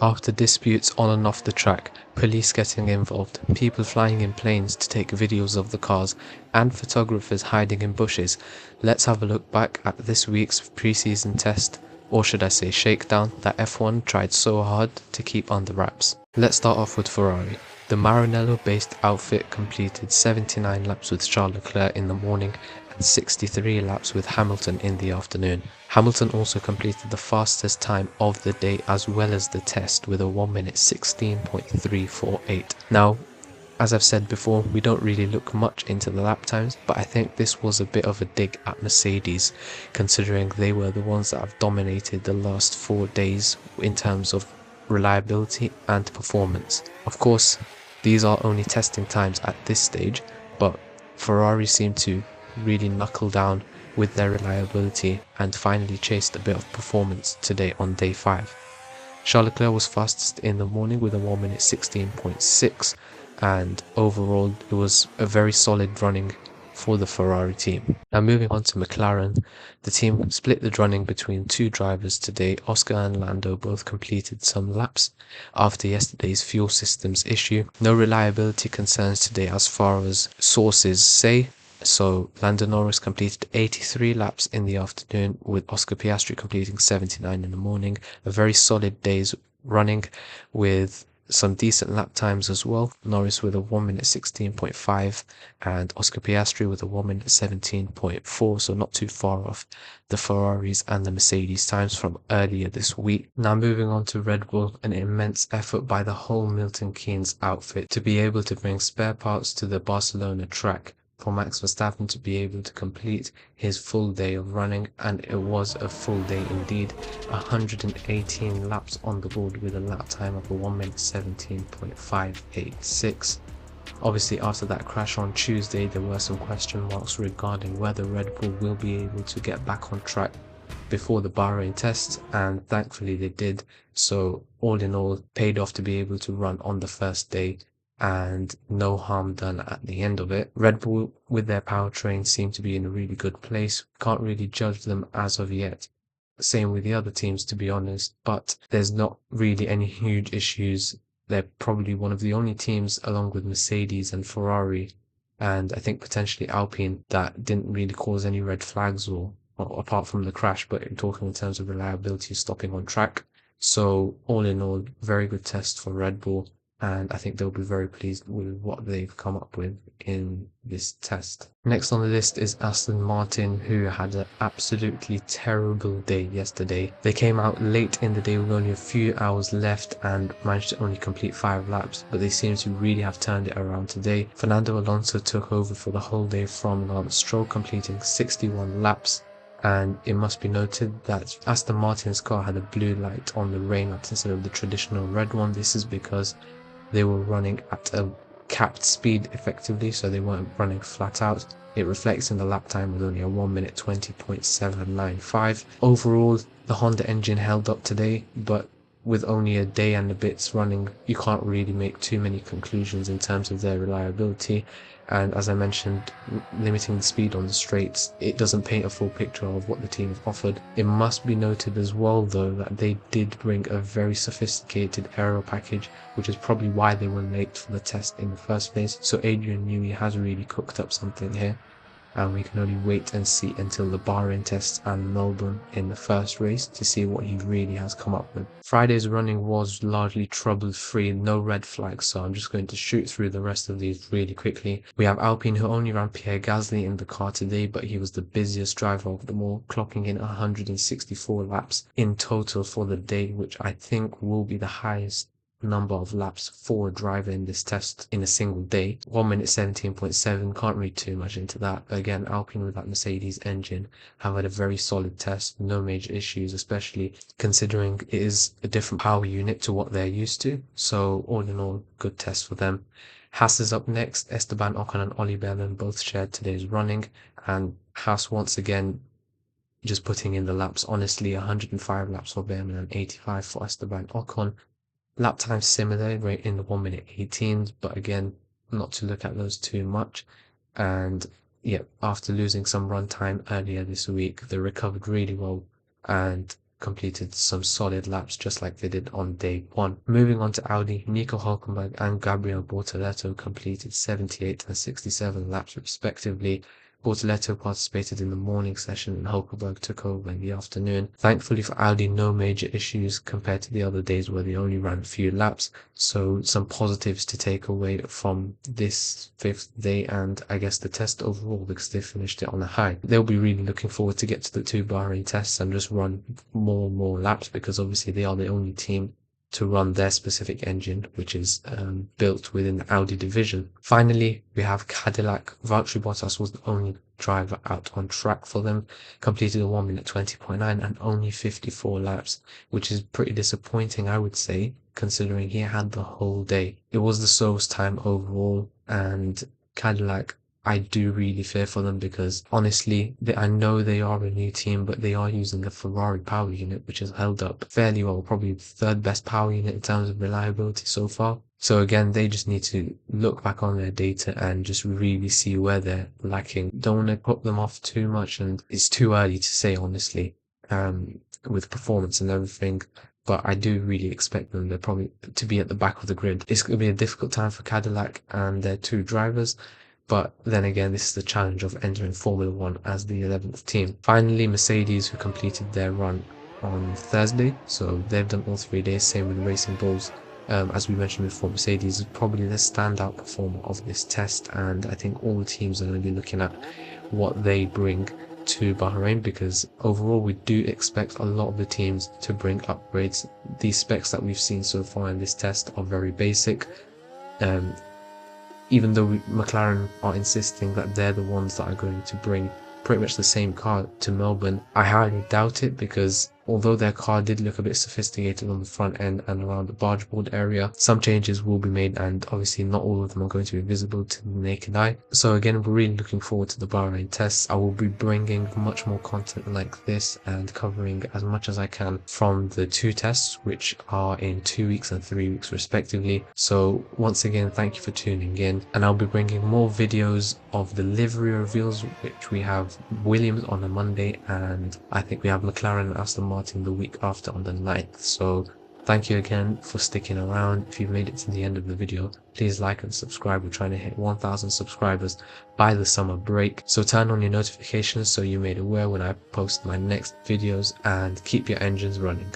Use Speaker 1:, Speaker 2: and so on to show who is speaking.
Speaker 1: After disputes on and off the track, police getting involved, people flying in planes to take videos of the cars, and photographers hiding in bushes, let's have a look back at this week's pre-season test, or should I say shakedown, that F1 tried so hard to keep under wraps. Let's start off with Ferrari. The Maranello-based outfit completed 79 laps with Charles Leclerc in the morning and 63 laps with Hamilton in the afternoon. Hamilton also completed the fastest time of the day as well as the test with a 1 minute 16.348. Now, as I've said before, we don't really look much into the lap times, but I think this was a bit of a dig at Mercedes, considering they were the ones that have dominated the last 4 days in terms of reliability and performance. Of course, these are only testing times at this stage, but Ferrari seemed to really knuckle down with their reliability and finally chased a bit of performance today on day 5. Charles Leclerc was fastest in the morning with a 1 minute 16.6, and overall it was a very solid running for the Ferrari team. Now moving on to McLaren, the team split the running between 2 drivers today. Oscar and Lando both completed some laps after yesterday's fuel systems issue. No reliability concerns today as far as sources say. So Lando Norris completed 83 laps in the afternoon, with Oscar Piastri completing 79 in the morning. A very solid day's running with some decent lap times as well. Norris with a 1 minute 16.5 and Oscar Piastri with a 1 minute 17.4, so not too far off the Ferraris and the Mercedes times from earlier this week. Now moving on to Red Bull, an immense effort by the whole Milton Keynes outfit to be able to bring spare parts to the Barcelona track for Max Verstappen to be able to complete his full day of running, and it was a full day indeed. 118 laps on the board with a lap time of a 1 minute 17.586. Obviously after that crash on Tuesday there were some question marks regarding whether Red Bull will be able to get back on track before the Bahrain test, and thankfully they did. So all in all, paid off to be able to run on the first day and no harm done at the end of it. Red Bull with their powertrain seem to be in a really good place. Can't really judge them as of yet. Same with the other teams, to be honest, but there's not really any huge issues. They're probably one of the only teams, along with Mercedes and Ferrari, and I think potentially Alpine, that didn't really cause any red flags or apart from the crash, but talking in terms of reliability, stopping on track. So all in all, very good test for Red Bull, and I think they'll be very pleased with what they've come up with in this test. Next on the list is Aston Martin, who had an absolutely terrible day yesterday. They came out late in the day with only a few hours left and managed to only complete 5 laps, but they seem to really have turned it around today. Fernando Alonso took over for the whole day from Lance Stroll, completing 61 laps. And it must be noted that Aston Martin's car had a blue light on the rain lights instead of the traditional red one. This is because they were running at a capped speed effectively, so they weren't running flat out. It reflects in the lap time with only a 1 minute 20.795. Overall, the Honda engine held up today, but with only a day and a bit's running, you can't really make too many conclusions in terms of their reliability. And as I mentioned, limiting the speed on the straights, it doesn't paint a full picture of what the team have offered. It must be noted as well though that they did bring a very sophisticated aero package, which is probably why they were late for the test in the first place. So Adrian Newey has really cooked up something here, and we can only wait and see until the Bahrain test and Melbourne in the first race to see what he really has come up with. Friday's running was largely trouble-free, no red flags, so I'm just going to shoot through the rest of these really quickly. We have Alpine, who only ran Pierre Gasly in the car today, but he was the busiest driver of them all, clocking in 164 laps in total for the day, which I think will be the highest number of laps for a driver in this test in a single day. 1 minute 17.7, can't read too much into that. Again, Alpine with that Mercedes engine have had a very solid test, no major issues, especially considering it is a different power unit to what they're used to. So all in all, good test for them. Haas is up next. Esteban Ocon and Ollie Behrman both shared today's running, and Haas once again just putting in the laps. Honestly, 105 laps for Behrman and 85 for Esteban Ocon. Lap time similar, right in the 1 minute 18s, but again, not to look at those too much. And yeah, after losing some run time earlier this week, they recovered really well and completed some solid laps just like they did on day one. Moving on to Audi, Nico Hülkenberg and Gabriel Bortoleto completed 78 and 67 laps respectively. Bortoleto participated in the morning session and Hulkenberg took over in the afternoon. Thankfully for Audi, no major issues compared to the other days where they only ran a few laps. So some positives to take away from this fifth day and I guess the test overall, because they finished it on a high. They'll be really looking forward to get to the 2 Bahrain tests and just run more and more laps, because obviously they are the only team to run their specific engine, which is built within the Audi division. Finally, we have Cadillac. Valtteri Bottas was the only driver out on track for them, completed a 1 minute 20.9 and only 54 laps, which is pretty disappointing, I would say, considering he had the whole day. It was the slowest time overall, and Cadillac, I do really fear for them, because honestly, I know they are a new team, but they are using a Ferrari power unit, which has held up fairly well, probably the 3rd best power unit in terms of reliability so far. So again, they just need to look back on their data and just really see where they're lacking. Don't want to put them off too much, and it's too early to say, honestly, with performance and everything. But I do really expect them, they're probably to be at the back of the grid. It's going to be a difficult time for Cadillac and their 2 drivers. But then again, this is the challenge of entering Formula 1 as the 11th team. Finally, Mercedes, who completed their run on Thursday. So they've done all 3 days, same with Racing Bulls. As we mentioned before, Mercedes is probably the standout performer of this test. And I think all the teams are going to be looking at what they bring to Bahrain, because overall we do expect a lot of the teams to bring upgrades. These specs that we've seen so far in this test are very basic. Even though McLaren are insisting that they're the ones that are going to bring pretty much the same car to Melbourne, I highly doubt it, because although their car did look a bit sophisticated on the front end and around the barge board area, some changes will be made, and obviously not all of them are going to be visible to the naked eye. So again, we're really looking forward to the Bahrain tests. I will be bringing much more content like this and covering as much as I can from the 2 tests, which are in 2 weeks and 3 weeks respectively. So once again, thank you for tuning in, and I'll be bringing more videos of the livery reveals, which we have Williams on a Monday, and I think we have McLaren and Aston Martin the week after on the 9th. So thank you again for sticking around. If you've made it to the end of the video, please like and subscribe. We're trying to hit 1,000 subscribers by the summer break, so turn on your notifications so you're made aware when I post my next videos, and keep your engines running.